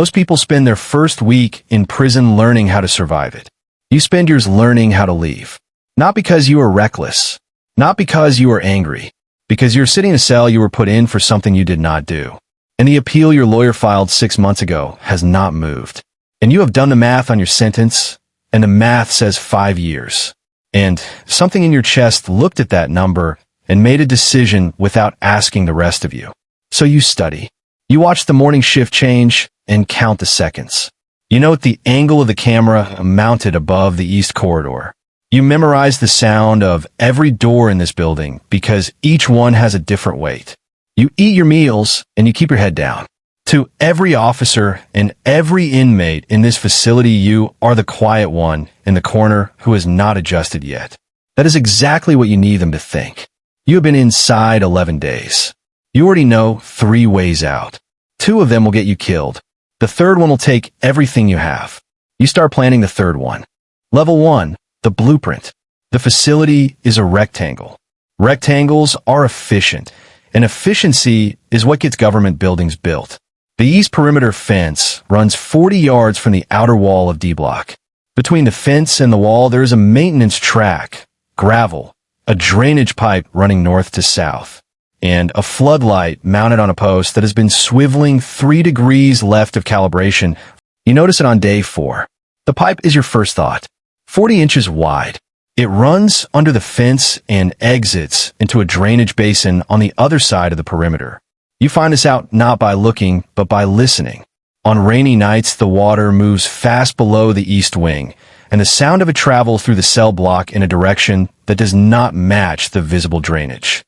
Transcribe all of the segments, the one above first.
Most people spend their first week in prison learning how to survive it. You spend yours learning how to leave. Not because you are reckless. Not because you are angry. Because you're sitting in a cell you were put in for something you did not do. And the appeal your lawyer filed 6 months ago has not moved. And you have done the math on your sentence, and the math says 5 years. And something in your chest looked at that number and made a decision without asking the rest of you. So you study. You watch the morning shift change and count the seconds. You note the angle of the camera mounted above the east corridor. You memorize the sound of every door in this building because each one has a different weight. You eat your meals and you keep your head down. To every officer and every inmate in this facility, you are the quiet one in the corner who has not adjusted yet. That is exactly what you need them to think. You have been inside 11 days. You already know 3 ways out. 2 of them will get you killed. The third one will take everything you have. You start planning the third one. Level 1, the blueprint. The facility is a rectangle. Rectangles are efficient, and efficiency is what gets government buildings built. The east perimeter fence runs 40 yards from the outer wall of D block. Between the fence and the wall, there is a maintenance track, gravel, a drainage pipe running north to south, and a floodlight mounted on a post that has been swiveling 3 degrees left of calibration. You notice it on day 4. The pipe is your first thought. 40 inches wide. It runs under the fence and exits into a drainage basin on the other side of the perimeter. You find this out not by looking, but by listening. On rainy nights, the water moves fast below the east wing, and the sound of it travels through the cell block in a direction that does not match the visible drainage.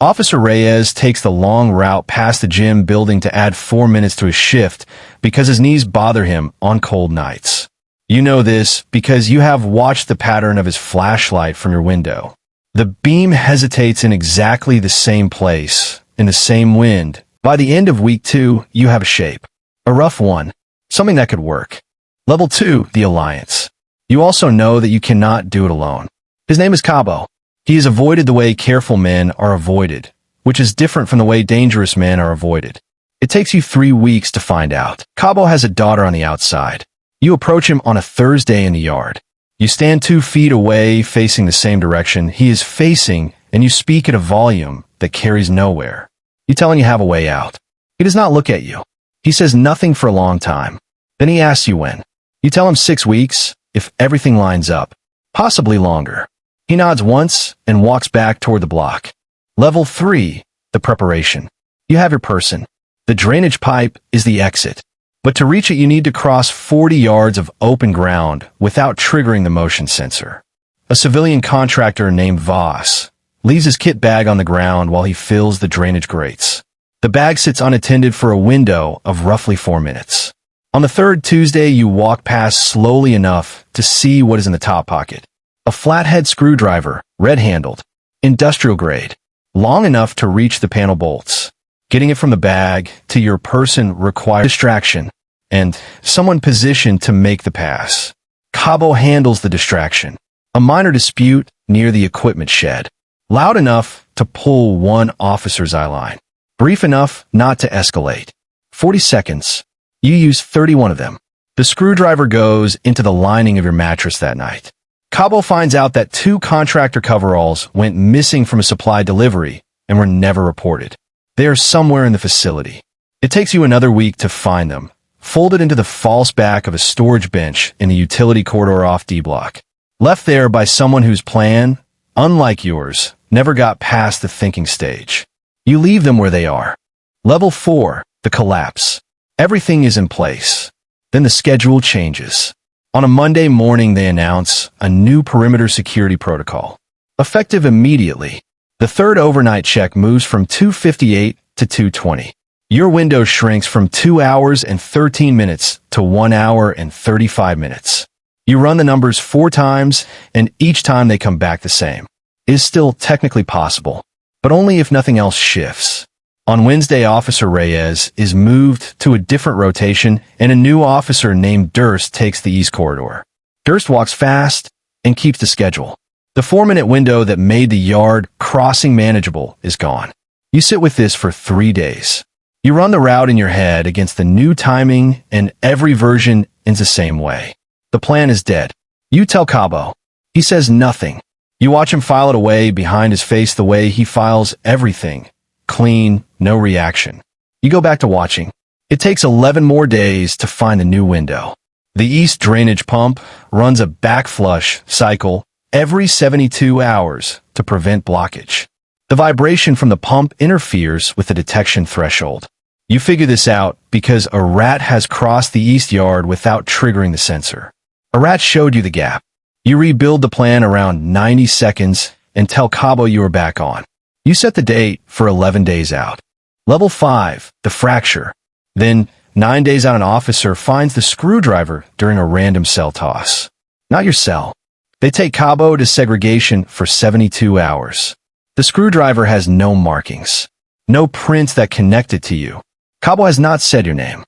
Officer Reyes takes the long route past the gym building to add 4 minutes to his shift because his knees bother him on cold nights. You know this because you have watched the pattern of his flashlight from your window. The beam hesitates in exactly the same place, in the same wind. By the end of week 2, you have a shape. A rough one. Something that could work. Level 2, the alliance. You also know that you cannot do it alone. His name is Cabo. He is avoided the way careful men are avoided, which is different from the way dangerous men are avoided. It takes you 3 weeks to find out. Cabo has a daughter on the outside. You approach him on a Thursday in the yard. You stand 2 feet away, facing the same direction he is facing, and you speak at a volume that carries nowhere. You tell him you have a way out. He does not look at you. He says nothing for a long time. Then he asks you when. You tell him 6 weeks, if everything lines up. Possibly longer. He nods once and walks back toward the block. Level 3, the preparation. You have your person. The drainage pipe is the exit. But to reach it, you need to cross 40 yards of open ground without triggering the motion sensor. A civilian contractor named Voss leaves his kit bag on the ground while he fills the drainage grates. The bag sits unattended for a window of roughly 4 minutes. On the 3rd Tuesday, you walk past slowly enough to see what is in the top pocket. A flathead screwdriver, red-handled, industrial grade, long enough to reach the panel bolts. Getting it from the bag to your person requires distraction and someone positioned to make the pass. Cabo handles the distraction. A minor dispute near the equipment shed. Loud enough to pull one officer's eye line. Brief enough not to escalate. 40 seconds. You use 31 of them. The screwdriver goes into the lining of your mattress that night. Cabo finds out that 2 contractor coveralls went missing from a supply delivery and were never reported. They are somewhere in the facility. It takes you another week to find them, folded into the false back of a storage bench in the utility corridor off D block. Left there by someone whose plan, unlike yours, never got past the thinking stage. You leave them where they are. Level 4, the collapse. Everything is in place. Then the schedule changes. On a Monday morning, they announce a new perimeter security protocol. Effective immediately. The 3rd overnight check moves from 2:58 to 2:20. Your window shrinks from 2 hours and 13 minutes to 1 hour and 35 minutes. You run the numbers 4 times, and each time they come back the same. It is still technically possible, but only if nothing else shifts. On Wednesday, Officer Reyes is moved to a different rotation, and a new officer named Durst takes the east corridor. Durst walks fast and keeps the schedule. The 4-minute window that made the yard crossing manageable is gone. You sit with this for 3 days. You run the route in your head against the new timing, and every version ends the same way. The plan is dead. You tell Cabo. He says nothing. You watch him file it away behind his face the way he files everything. Clean, no reaction. You go back to watching. It takes 11 more days to find the new window. The east drainage pump runs a backflush cycle every 72 hours to prevent blockage. The vibration from the pump interferes with the detection threshold. You figure this out because a rat has crossed the east yard without triggering the sensor. A rat showed you the gap. You rebuild the plan around 90 seconds and tell Cabo you are back on. You set the date for 11 days out. Level 5, the fracture. Then, 9 days out, an officer finds the screwdriver during a random cell toss. Not your cell. They take Cabo to segregation for 72 hours. The screwdriver has no markings. No prints that connect it to you. Cabo has not said your name.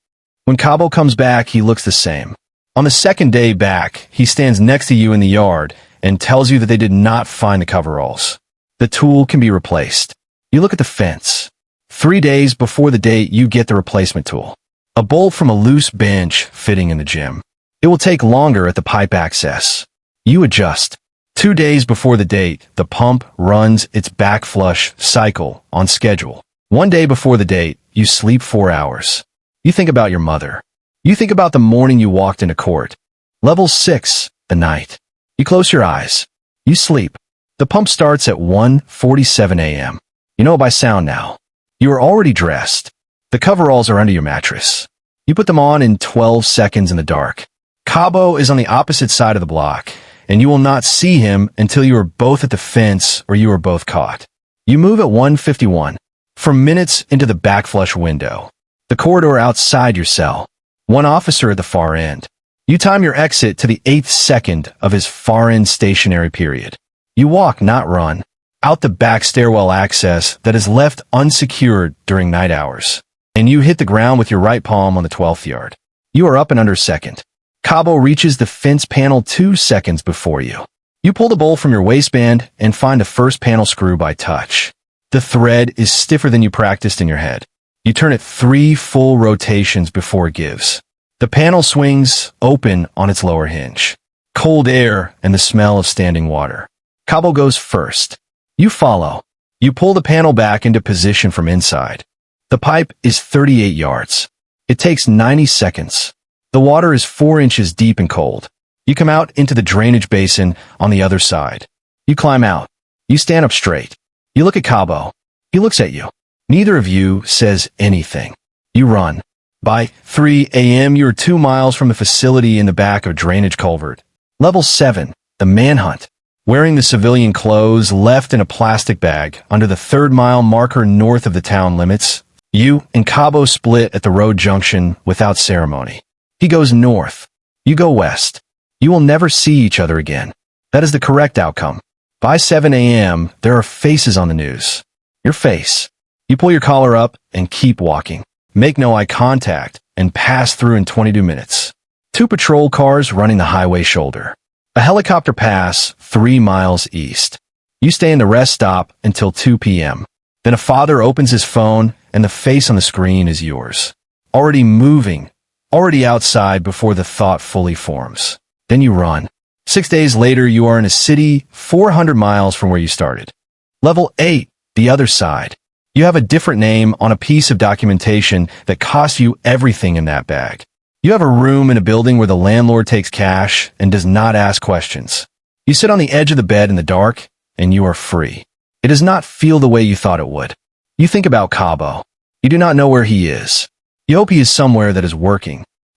When Cabo comes back, he looks the same. On the second day back, he stands next to you in the yard and tells you that they did not find the coveralls. The tool can be replaced. You look at the fence. 3 days before the date, you get the replacement tool. A bolt from a loose bench fitting in the gym. It will take longer at the pipe access. You adjust. 2 days before the date, the pump runs its backflush cycle on schedule. 1 day before the date, you sleep 4 hours. You think about your mother. You think about the morning you walked into court. Level 6, the night. You close your eyes. You sleep. The pump starts at 1:47 a.m. You know it by sound now. You are already dressed. The coveralls are under your mattress. You put them on in 12 seconds in the dark. Cabo is on the opposite side of the block, and you will not see him until you are both at the fence or you are both caught. You move at 1:51. For minutes into the backflush window. The corridor outside your cell. One officer at the far end. You time your exit to the 8th second of his far end stationary period. You walk, not run, out the back stairwell access that is left unsecured during night hours. And you hit the ground with your right palm on the 12th yard. You are up in under a second. Cabo reaches the fence panel 2 seconds before you. You pull the bolt from your waistband and find the first panel screw by touch. The thread is stiffer than you practiced in your head. You turn it 3 full rotations before it gives. The panel swings open on its lower hinge. Cold air and the smell of standing water. Cabo goes first. You follow. You pull the panel back into position from inside. The pipe is 38 yards. It takes 90 seconds. The water is 4 inches deep and cold. You come out into the drainage basin on the other side. You climb out. You stand up straight. You look at Cabo. He looks at you. Neither of you says anything. You run. By 3 a.m., you are 2 miles from the facility in the back of drainage culvert. Level 7, the Manhunt. Wearing the civilian clothes left in a plastic bag under the 3rd mile marker north of the town limits, you and Cabo split at the road junction without ceremony. He goes north. You go west. You will never see each other again. That is the correct outcome. By 7 a.m., there are faces on the news. Your face. You pull your collar up and keep walking. Make no eye contact and pass through in 22 minutes. 2 patrol cars running the highway shoulder. A helicopter pass 3 miles east. You stay in the rest stop until 2 p.m. Then a father opens his phone and the face on the screen is yours. Already moving. Already outside before the thought fully forms. Then you run. 6 days later, you are in a city 400 miles from where you started. Level 8, the other side. You have a different name on a piece of documentation that costs you everything in that bag. You have a room in a building where the landlord takes cash and does not ask questions. You sit on the edge of the bed in the dark, and you are free. It does not feel the way you thought it would. You think about Cabo. You do not know where he is. You hope he is somewhere that is working,